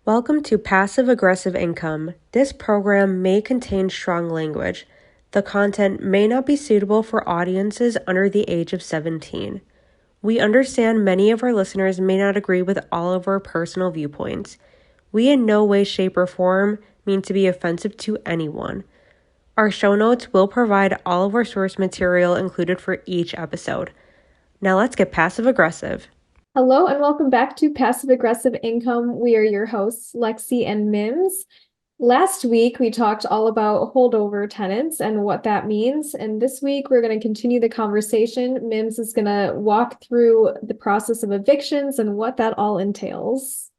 Welcome to Passive Aggressive Income. This program may contain strong language. The content may not be suitable for audiences under the age of 17. We understand many of our listeners may not agree with all of our personal viewpoints. We in no way, shape, or form mean to be offensive to anyone. Our show notes will provide all of our source material included for each episode. Now let's get passive aggressive. Hello and welcome back to Passive Aggressive Income. We are your hosts, Lexi and Mims. Last week, we talked all about holdover tenants and what that means. And this week, we're going to continue the conversation. Mims is going to walk through the process of evictions and what that all entails.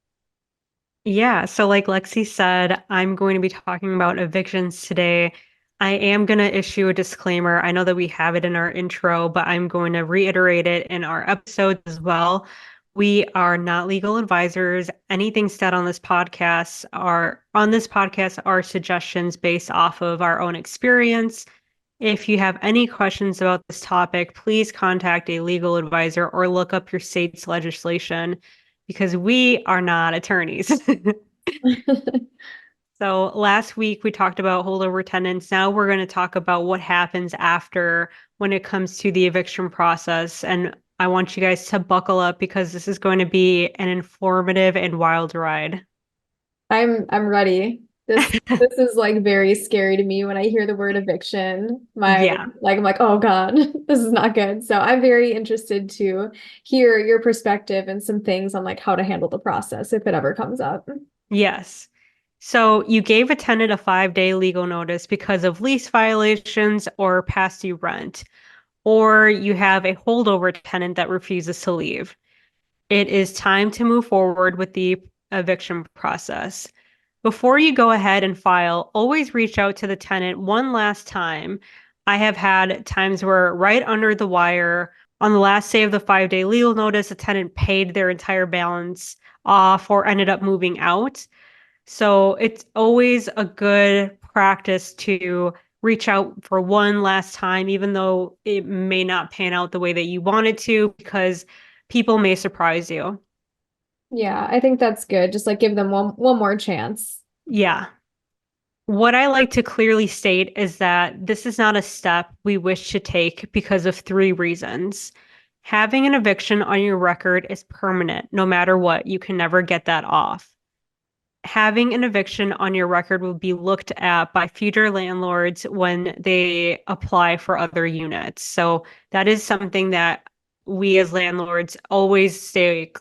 Yeah, so like Lexi said, I'm going to be talking about evictions today. I am going to issue a disclaimer. I know that we have it in our intro, but I'm going to reiterate it in our episodes as well. We are not legal advisors. Anything said on this podcast are suggestions based off of our own experience. If you have any questions about this topic, please contact a legal advisor or look up your state's legislation because we are not attorneys. So last week we talked about holdover tenants. Now we're going to talk about what happens after when it comes to the eviction process. And I want you guys to buckle up because this is going to be an informative and wild ride. I'm ready. This is like very scary to me when I hear the word eviction. Yeah. I'm like, oh God, this is not good. So I'm very interested to hear your perspective and some things on like how to handle the process if it ever comes up. Yes. So you gave a tenant a 5-day legal notice because of lease violations or past due rent, or you have a holdover tenant that refuses to leave. It is time to move forward with the eviction process. Before you go ahead and file, always reach out to the tenant one last time. I have had times where right under the wire, on the last day of the 5-day legal notice, a tenant paid their entire balance off or ended up moving out. So it's always a good practice to reach out for one last time, even though it may not pan out the way that you want it to, because people may surprise you. Yeah, I think that's good. Just like give them one more chance. Yeah. What I like to clearly state is that this is not a step we wish to take because of three reasons. Having an eviction on your record is permanent, no matter what. You can never get that off. Having an eviction on your record will be looked at by future landlords when they apply for other units. So that is something that we as landlords always stay,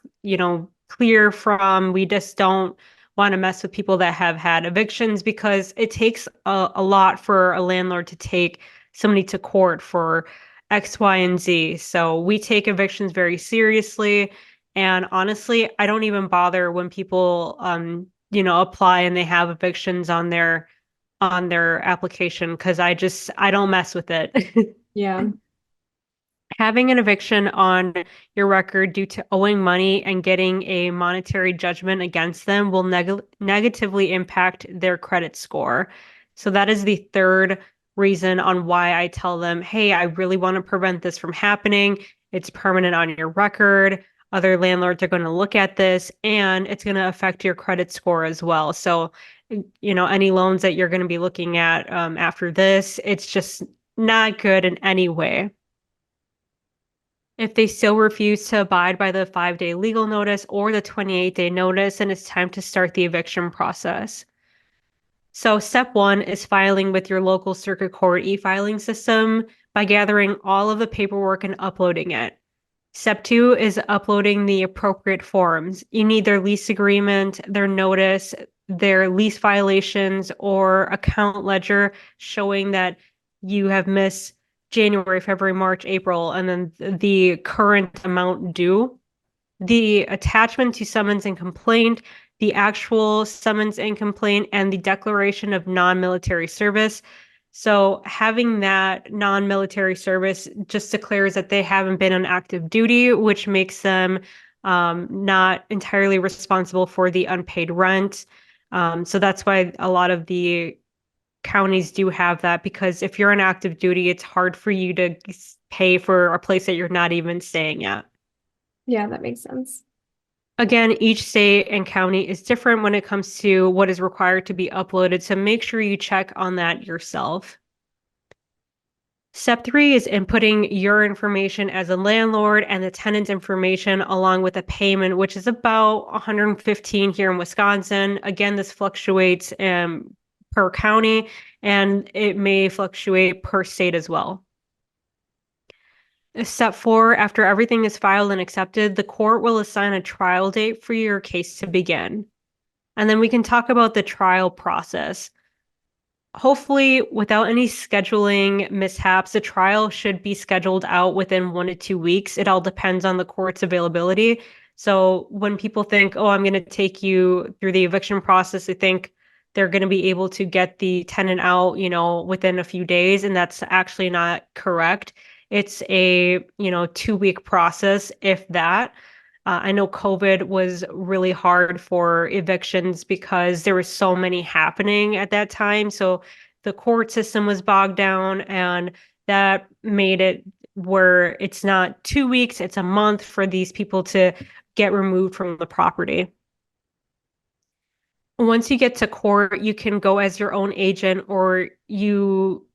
clear from. We just don't want to mess with people that have had evictions because it takes a lot for a landlord to take somebody to court for X, Y, and Z. So we take evictions very seriously. And honestly, I don't even bother when people apply and they have evictions on their application because I don't mess with it. Yeah. Having an eviction on your record due to owing money and getting a monetary judgment against them will negatively impact their credit score. So that is the third reason on why I tell them, hey, I really want to prevent this from happening. It's permanent on your record. Other landlords are going to look at this and it's going to affect your credit score as well. So, any loans that you're going to be looking at after this, it's just not good in any way. If they still refuse to abide by the 5-day legal notice or the 28-day notice, then it's time to start the eviction process. So, step one is filing with your local circuit court e-filing system by gathering all of the paperwork and uploading it. Step two is uploading the appropriate forms. You need their lease agreement, their notice, their lease violations, or account ledger showing that you have missed January, February, March, April, and then the current amount due. The attachment to summons and complaint, the actual summons and complaint, and the declaration of non-military service. So having that non-military service just declares that they haven't been on active duty, which makes them not entirely responsible for the unpaid rent. So that's why a lot of the counties do have that because if you're on active duty, it's hard for you to pay for a place that you're not even staying at. Yeah, that makes sense. Again, each state and county is different when it comes to what is required to be uploaded, so make sure you check on that yourself. Step three is inputting your information as a landlord and the tenant's information along with a payment, which is about 115 here in Wisconsin. Again, this fluctuates per county and it may fluctuate per state as well. Step four, after everything is filed and accepted, the court will assign a trial date for your case to begin. And then we can talk about the trial process. Hopefully, without any scheduling mishaps, the trial should be scheduled out within 1 to 2 weeks. It all depends on the court's availability. So when people think, oh, I'm going to take you through the eviction process, they think they're going to be able to get the tenant out, within a few days. And that's actually not correct. It's a, 2 week process, if that. I know COVID was really hard for evictions because there were so many happening at that time. So the court system was bogged down, and that made it where it's not 2 weeks, it's a month for these people to get removed from the property. Once you get to court, you can go as your own agent or you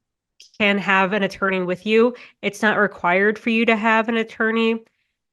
can have an attorney with you. It's not required for you to have an attorney.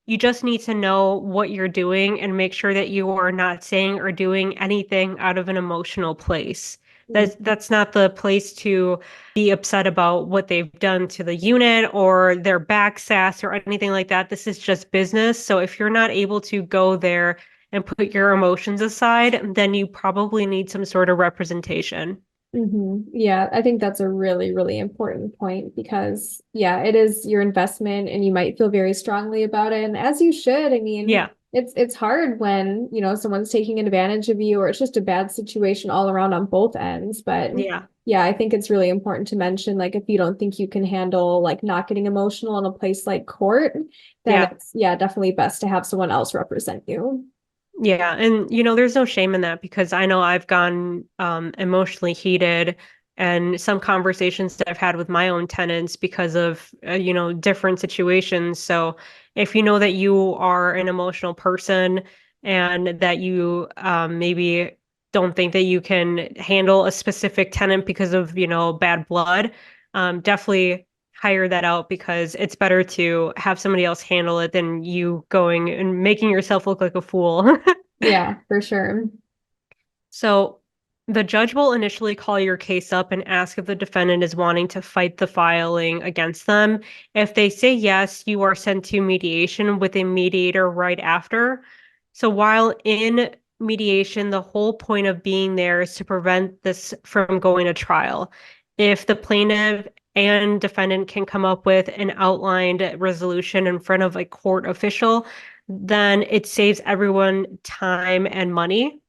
You just need to know what you're doing and make sure that you are not saying or doing anything out of an emotional place. That's not the place to be upset about what they've done to the unit or their back sass or anything like that. This is just business. So if you're not able to go there and put your emotions aside, then you probably need some sort of representation. Yeah, I think that's a really, really important point because, yeah, it is your investment and you might feel very strongly about it. And as you should, I mean, Yeah, it's hard when, someone's taking advantage of you or it's just a bad situation all around on both ends. But yeah, yeah, I think it's really important to mention, like, if you don't think you can handle like not getting emotional in a place like court, then yeah. it's, yeah, definitely best to have someone else represent you. Yeah, and there's no shame in that because I know I've gone emotionally heated and some conversations that I've had with my own tenants because of different situations. So if you know that you are an emotional person and that you maybe don't think that you can handle a specific tenant because of bad blood, definitely hire that out because it's better to have somebody else handle it than you going and making yourself look like a fool. Yeah, for sure. So the judge will initially call your case up and ask if the defendant is wanting to fight the filing against them. If they say yes, you are sent to mediation with a mediator right after. So while in mediation, the whole point of being there is to prevent this from going to trial. If the plaintiff and defendant can come up with an outlined resolution in front of a court official, then it saves everyone time and money.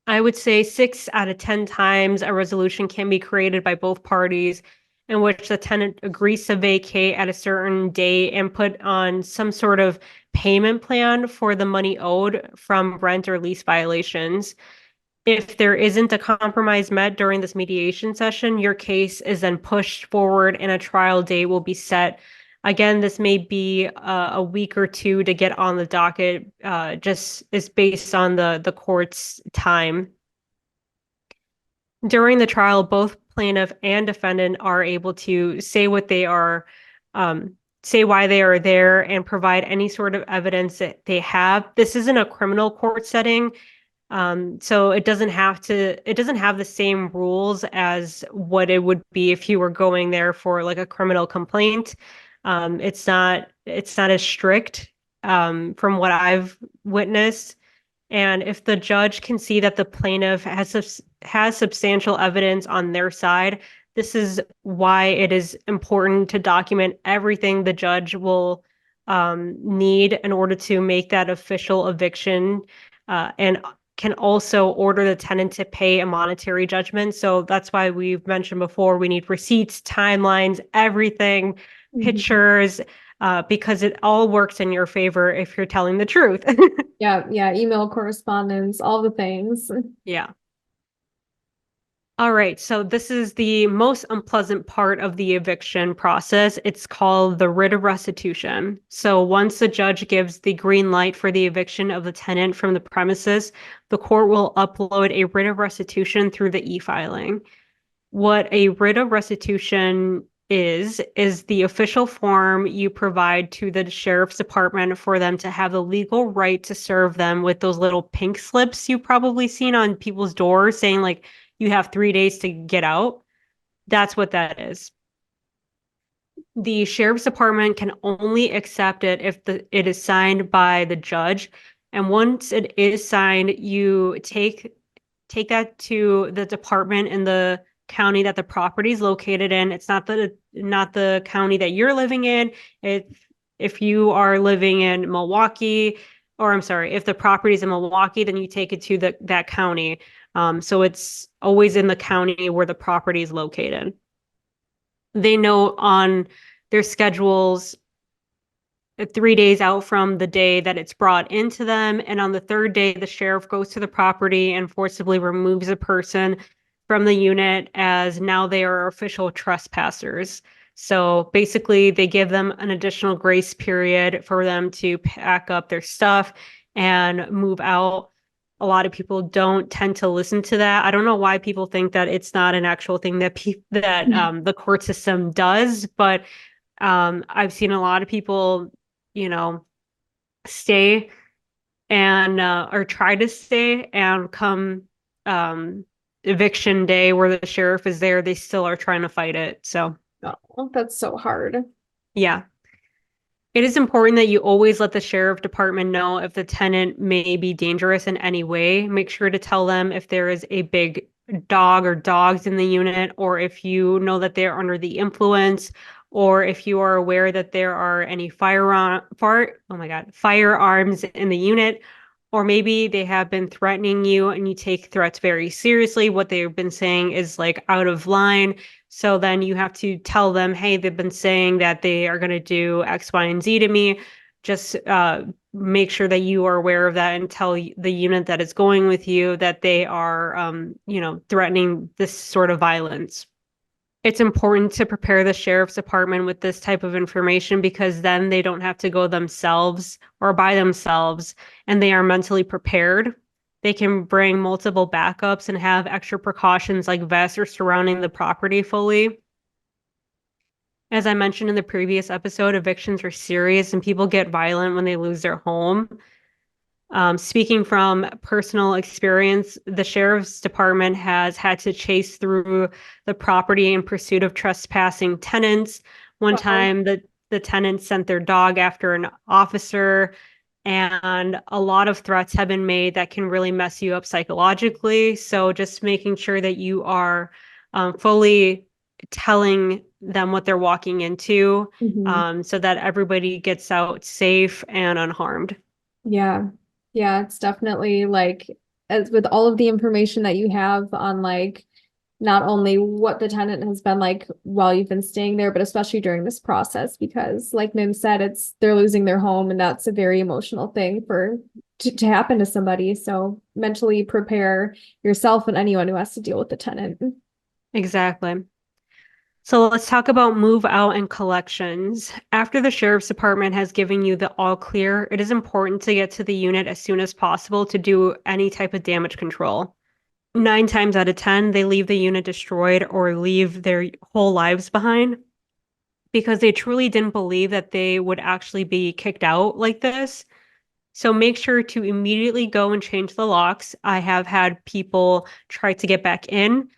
I would say 6 out of 10 times a resolution can be created by both parties in which the tenant agrees to vacate at a certain date and put on some sort of payment plan for the money owed from rent or lease violations. If there isn't a compromise met during this mediation session, your case is then pushed forward and a trial date will be set. Again, this may be a week or two to get on the docket, just is based on the court's time. During the trial, both plaintiff and defendant are able to say what they are, say why they are there, and provide any sort of evidence that they have. This isn't a criminal court setting. So it doesn't have the same rules as what it would be if you were going there for like a criminal complaint. It's not as strict, from what I've witnessed. And if the judge can see that the plaintiff has substantial evidence on their side, this is why it is important to document everything the judge will need in order to make that official eviction, and can also order the tenant to pay a monetary judgment. So that's why we've mentioned before we need receipts, timelines, everything, Mhm. pictures, because it all works in your favor if you're telling the truth. Yeah, yeah, email correspondence, all the things. Yeah. All right, so this is the most unpleasant part of the eviction process. It's called the writ of restitution. So once the judge gives the green light for the eviction of the tenant from the premises, the court will upload a writ of restitution through the e-filing. What a writ of restitution is the official form you provide to the sheriff's department for them to have the legal right to serve them with those little pink slips you've probably seen on people's doors saying like you have 3 days to get out. That's what that is. The sheriff's department can only accept it if it is signed by the judge. And once it is signed, you take that to the department in the county that the property is located in. It's not the county that you're living in. If you are living in Milwaukee, or I'm sorry, if the property is in Milwaukee, then you take it to that county. So it's always in the county where the property is located. They note on their schedules 3 days out from the day that it's brought into them. And on the third day, the sheriff goes to the property and forcibly removes a person from the unit as now they are official trespassers. So basically, they give them an additional grace period for them to pack up their stuff and move out. A lot of people don't tend to listen to that. I don't know why people think that it's not an actual thing that the court system does, but I've seen a lot of people, you know, stay and or try to stay and come um, eviction day where the sheriff is there, they still are trying to fight it. So, Oh, that's so hard. yeah. It is important that you always let the sheriff department know if the tenant may be dangerous in any way. Make sure to tell them if there is a big dog or dogs in the unit, or if you know that they're under the influence, or if you are aware that there are any firearms in the unit, or maybe they have been threatening you and you take threats very seriously. What they've been saying is like out of line. So then you have to tell them, hey, they've been saying that they are going to do X, Y, and Z to me. Just make sure that you are aware of that and tell the unit that is going with you that they are, threatening this sort of violence. It's important to prepare the sheriff's department with this type of information because then they don't have to go themselves or by themselves and they are mentally prepared. They can bring multiple backups and have extra precautions like vests or surrounding the property fully. As I mentioned in the previous episode, evictions are serious and people get violent when they lose their home. Speaking from personal experience, the sheriff's department has had to chase through the property in pursuit of trespassing tenants. One Wow. time, the tenants sent their dog after an officer, and a lot of threats have been made that can really mess you up psychologically. So, just making sure that you are fully telling them what they're walking into, Mhm. so that everybody gets out safe and unharmed. Yeah. Yeah, it's definitely like as with all of the information that you have on like not only what the tenant has been like while you've been staying there, but especially during this process, because like Mim said, it's they're losing their home and that's a very emotional thing for to happen to somebody. So mentally prepare yourself and anyone who has to deal with the tenant. Exactly. So let's talk about move out and collections. After the sheriff's department has given you the all clear, it is important to get to the unit as soon as possible to do any type of damage control. 9 times out of 10, they leave the unit destroyed or leave their whole lives behind because they truly didn't believe that they would actually be kicked out like this. So make sure to immediately go and change the locks. I have had people try to get back in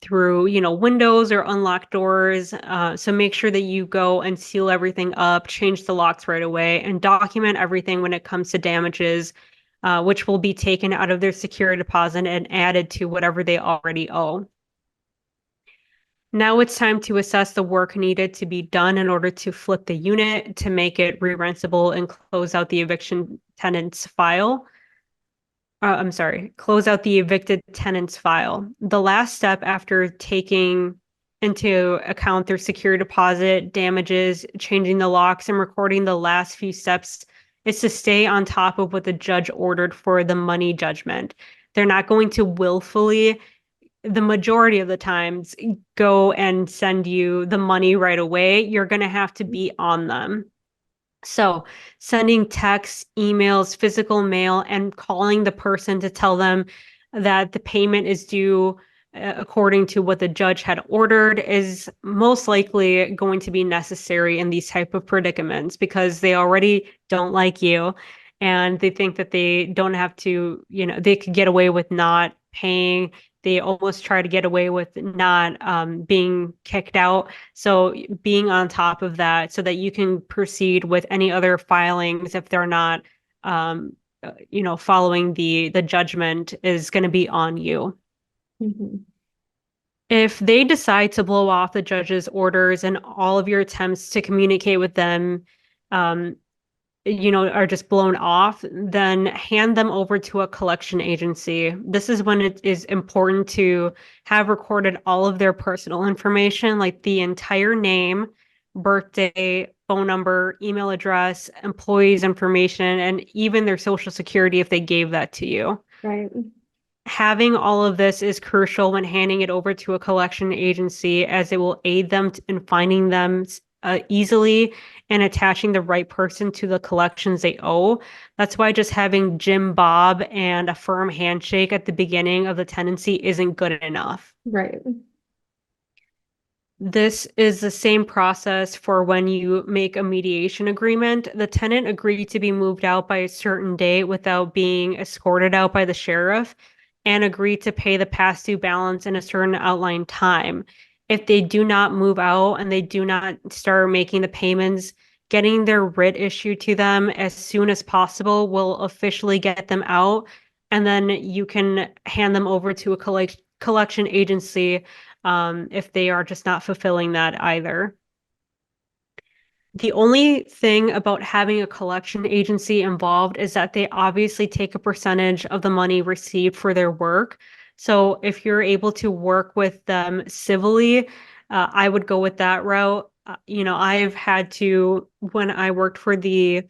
through, windows or unlocked doors. So make sure that you go and seal everything up, change the locks right away, and document everything when it comes to damages, which will be taken out of their security deposit and added to whatever they already owe. Now it's time to assess the work needed to be done in order to flip the unit to make it re-rentable and close out the eviction tenant's file. I'm sorry, close out the evicted tenant's file. The last step after taking into account their security deposit, damages, changing the locks, and recording the last few steps is to stay on top of what the judge ordered for the money judgment. They're not going to willfully the majority of the times go and send you the money right away, you're going to have to be on them. So, sending texts, emails, physical mail, and calling the person to tell them that the payment is due according to what the judge had ordered is most likely going to be necessary in these type of predicaments because they already don't like you and they think that they don't have to, they could get away with not paying. They almost try to get away with not being kicked out. So being on top of that so that you can proceed with any other filings if they're not following the judgment is going to be on you. Mhm. If they decide to blow off the judge's orders and all of your attempts to communicate with them um, are just blown off, then hand them over to a collection agency. This is when it is important to have recorded all of their personal information, like the entire name, birthday, phone number, email address, employees' information, and even their social security if they gave that to you. Right. Having all of this is crucial when handing it over to a collection agency as it will aid them in finding them easily and attaching the right person to the collections they owe. That's why just having Jim Bob and a firm handshake at the beginning of the tenancy isn't good enough. Right. This is the same process for when you make a mediation agreement. The tenant agreed to be moved out by a certain date without being escorted out by the sheriff and agreed to pay the past due balance in a certain outlined time. If they do not move out and they do not start making the payments, getting their writ issued to them as soon as possible will officially get them out. And then you can hand them over to a collection agency if they are just not fulfilling that either. The only thing about having a collection agency involved is that they obviously take a percentage of the money received for their work. So if you're able to work with them civilly, I would go with that route. I've had to, when I worked for the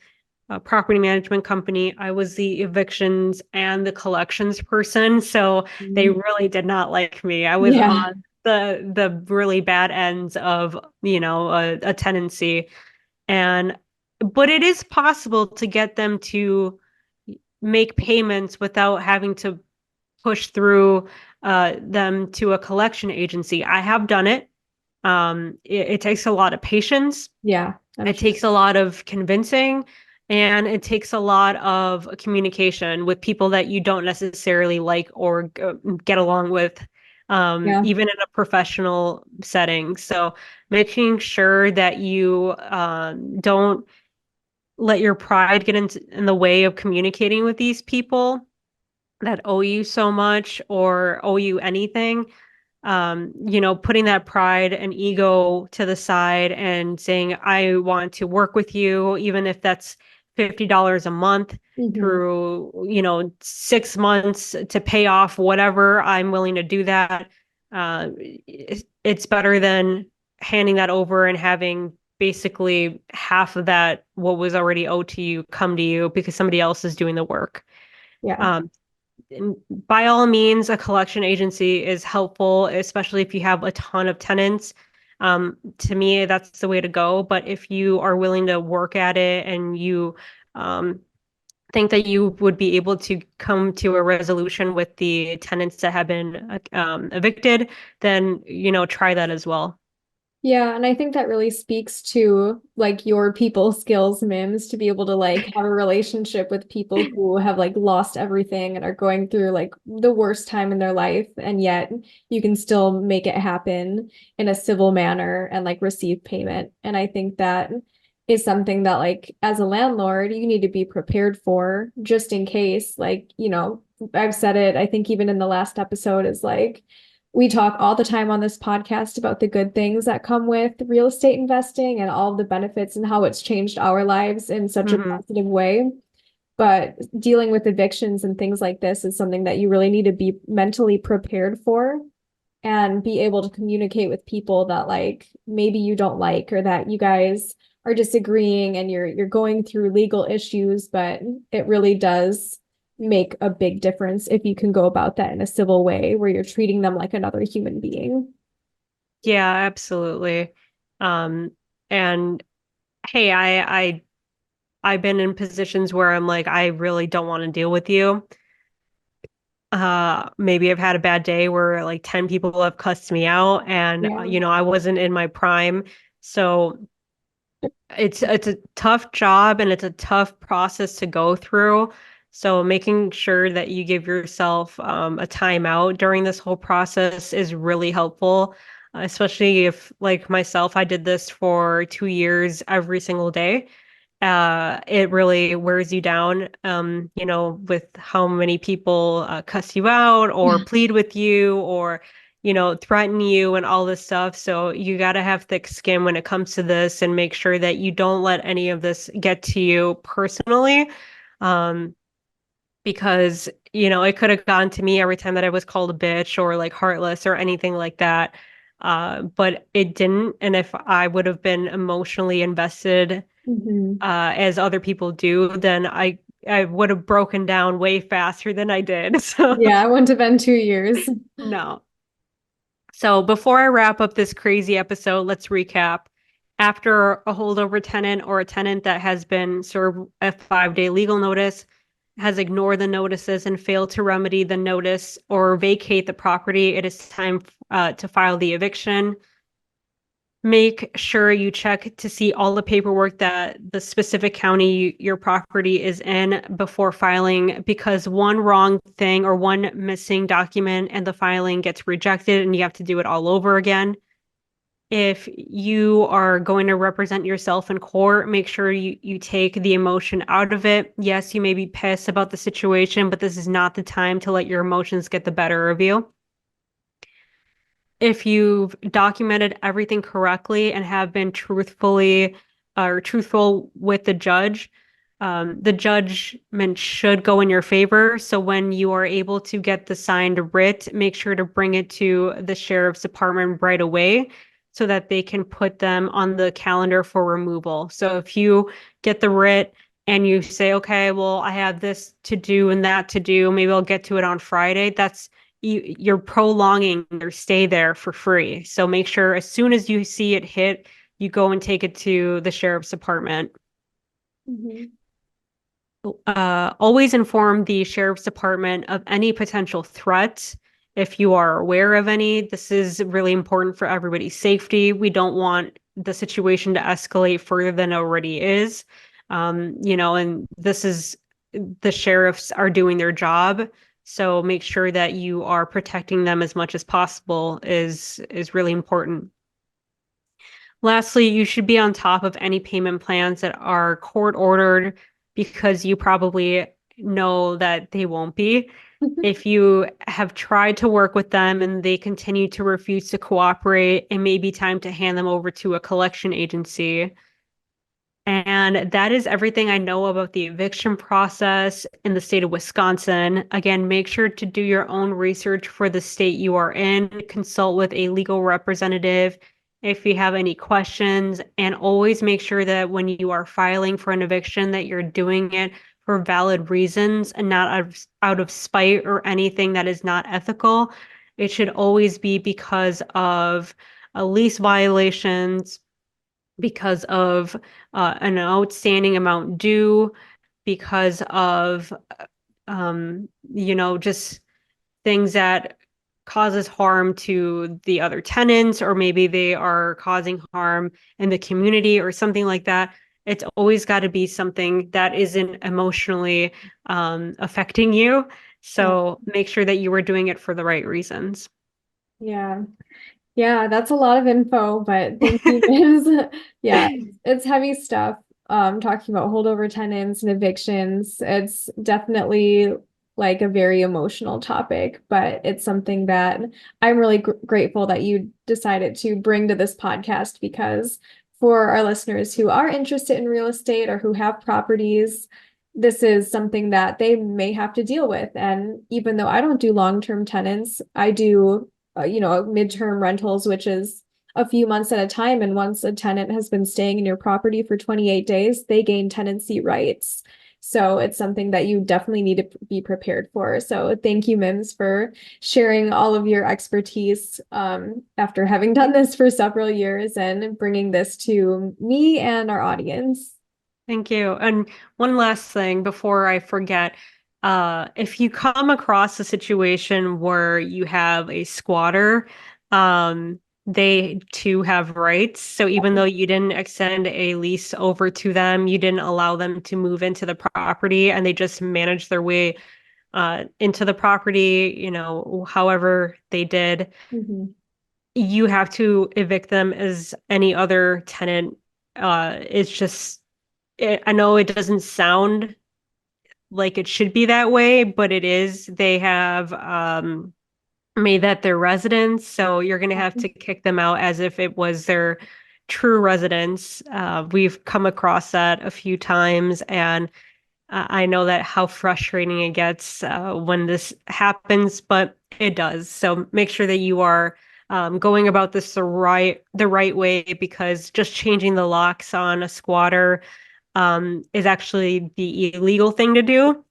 property management company, I was the evictions and the collections person. So they Mhm. really did not like me. I was Yeah. on the really bad ends of, a tenancy. And but it is possible to get them to make payments without having to push through them to a collection agency. I have done it. It takes a lot of patience. Yeah. I'm It sure. takes a lot of convincing, and it takes a lot of communication with people that you don't necessarily like or get along with, Yeah. even in a professional setting. So making sure that you don't let your pride get in the way of communicating with these people that owe you so much or owe you anything. Putting that pride and ego to the side and saying, I want to work with you, even if that's $50 a month Mhm. through, 6 months to pay off whatever, I'm willing to do that. It's better than handing that over and having basically half of that, what was already owed to you, come to you because somebody else is doing the work. Yeah. Um, by all means, a collection agency is helpful, especially if you have a ton of tenants. To me, that's the way to go. But if you are willing to work at it and you um, think that you would be able to come to a resolution with the tenants that have been evicted, then, try that as well. Yeah, and I think that really speaks to like your people skills, Mims, to be able to like have a relationship with people who have like lost everything and are going through like the worst time in their life, and yet you can still make it happen in a civil manner and like receive payment. And I think that is something that like as a landlord, you need to be prepared for just in case. Like, I've said it, I think even in the last episode is like we talk all the time on this podcast about the good things that come with real estate investing and all of the benefits and how it's changed our lives in such a Hmm. positive way. But dealing with evictions and things like this is something that you really need to be mentally prepared for and be able to communicate with people that like maybe you don't like or that you guys are disagreeing and you're going through legal issues, but it really does make a big difference if you can go about that in a civil way where you're treating them like another human being. Yeah, absolutely. Um, and hey, I've been in positions where I'm like, I really don't want to deal with you. Maybe I've had a bad day where like 10 people have cussed me out and Yeah. I wasn't in my prime. So it's a tough job and it's a tough process to go through. So making sure that you give yourself a timeout during this whole process is really helpful, especially if like myself, I did this for 2 years every single day. It really wears you down, with how many people cuss you out or plead with you or, threaten you and all this stuff. So you got to have thick skin when it comes to this and make sure that you don't let any of this get to you personally. Um, because, it could have gone to me every time that I was called a bitch or like heartless or anything like that. But it didn't. And if I would have been emotionally invested Hmm. as other people do, then I would have broken down way faster than I did. So Yeah, it wouldn't have been 2 years. no. So before I wrap up this crazy episode, let's recap. After a holdover tenant or a tenant that has been served a 5-day legal notice has ignored the notices and failed to remedy the notice or vacate the property, it is time to file the eviction. Make sure you check to see all the paperwork that the specific county your property is in before filing, because one wrong thing or one missing document and the filing gets rejected and you have to do it all over again. If you are going to represent yourself in court, make sure you take the emotion out of it. Yes, you may be pissed about the situation, but this is not the time to let your emotions get the better of you. If you've documented everything correctly and have been truthful with the judgment should go in your favor. So when you are able to get the signed writ, make sure to bring it to the sheriff's department right away so that they can put them on the calendar for removal. So if you get the writ and you say, okay, well, I have this to do and that to do, maybe I'll get to it on Friday. You're prolonging your stay there for free. So make sure as soon as you see it hit, you go and take it to the sheriff's department. Mhm. Always inform the sheriff's department of any potential threats if you are aware of any. This is really important for everybody's safety. We don't want the situation to escalate further than it already is. And this is the sheriffs are doing their job. So make sure that you are protecting them as much as possible is really important. Lastly, you should be on top of any payment plans that are court ordered because you probably know that they won't be. If you have tried to work with them and they continue to refuse to cooperate, it may be time to hand them over to a collection agency. And that is everything I know about the eviction process in the state of Wisconsin. Again, make sure to do your own research for the state you are in, consult with a legal representative if you have any questions, and always make sure that when you are filing for an eviction that you're doing it for valid reasons and not out of spite or anything that is not ethical. It should always be because of lease violations, because of an outstanding amount due, because of just things that causes harm to the other tenants, or maybe they are causing harm in the community or something like that. It's always got to be something that isn't emotionally affecting you. Yeah. So make sure that you are doing it for the right reasons. Yeah. Yeah, that's a lot of info, but thank you, Mims. Yeah, it's heavy stuff. Talking about holdover tenants and evictions. It's definitely like a very emotional topic, but it's something that I'm really grateful that you decided to bring to this podcast because for our listeners who are interested in real estate or who have properties, this is something that they may have to deal with. And even though I don't do long-term tenants, I do midterm rentals, which is a few months at a time. And once a tenant has been staying in your property for 28 days, they gain tenancy rights. So it's something that you definitely need to be prepared for. So thank you, Mims, for sharing all of your expertise after having done this for several years and bringing this to me and our audience. Thank you. And one last thing before I forget, if you come across a situation where you have a squatter, they too have rights. So even though you didn't extend a lease over to them, you didn't allow them to move into the property and they just managed their way into the property, however they did, Mhm. you have to evict them as any other tenant. It's just I know it doesn't sound like it should be that way, but it is. They have made that their residence, so you're going to have to kick them out as if it was their true residence. We've come across that a few times, and I know that how frustrating it gets when this happens, but it does. So make sure that you are going about this the right way because just changing the locks on a squatter is actually the illegal thing to do.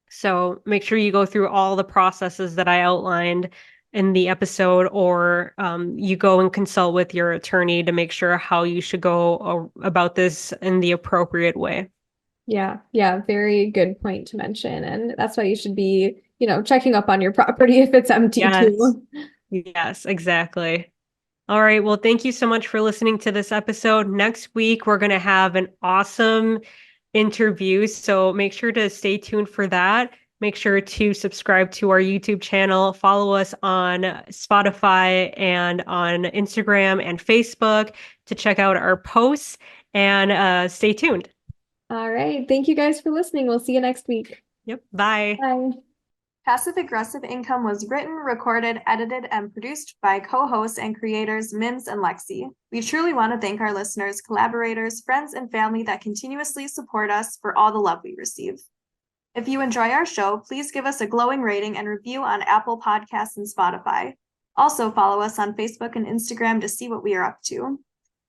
So make sure you go through all the processes that I outlined in the episode, or you go and consult with your attorney to make sure how you should go about this in the appropriate way. Yeah, yeah, very good point to mention. And that's why you should be, checking up on your property if it's empty Yes, too. yes, exactly. All right. Well, thank you so much for listening to this episode. Next week, we're going to have an awesome interview. So make sure to stay tuned for that. Make sure to subscribe to our YouTube channel, follow us on Spotify and on Instagram and Facebook to check out our posts and stay tuned. All right. Thank you guys for listening. We'll see you next week. Yep. Bye. Bye. Passive Aggressive Income was written, recorded, edited, and produced by co-hosts and creators Mims and Lexi. We truly want to thank our listeners, collaborators, friends, and family that continuously support us for all the love we receive. If you enjoy our show, please give us a glowing rating and review on Apple Podcasts and Spotify. Also, follow us on Facebook and Instagram to see what we are up to.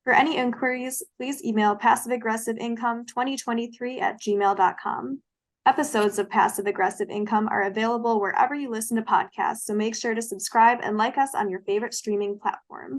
For any inquiries, please email passiveaggressiveincome2023@gmail.com. Episodes of Passive Aggressive Income are available wherever you listen to podcasts, so make sure to subscribe and like us on your favorite streaming platform.